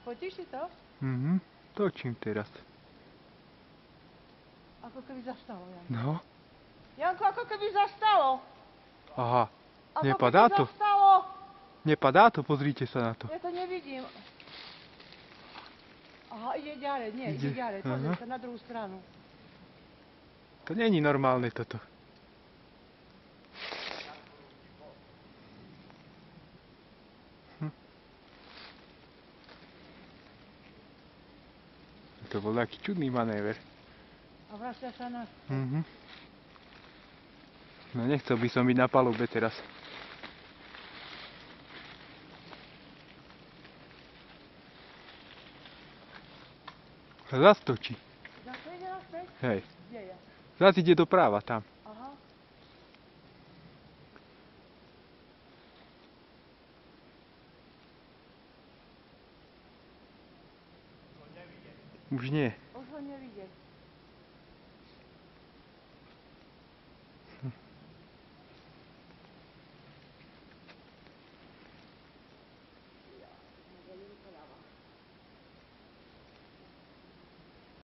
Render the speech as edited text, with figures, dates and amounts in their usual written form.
fotíš si to? Točím teraz. Ako keby zastalo, Janko. No. Janko, ako keby zastalo. Aha. Ako Nepadá keby to? zastalo. Nepadá to, pozrite sa na to. Ja to nevidím. Aha, ide ďalej, nie, ide ďalej. Aha. Pozri sa na druhú stranu. To není normálne toto. To bol taký čudný manéver. A vracia sa na... No nechcel by som byť na palube teraz. Zas točí. Zase ide naspäť? Hej. Kde je? Zas ide doprava tam. Aha. Už nie. Už ho nevidieť.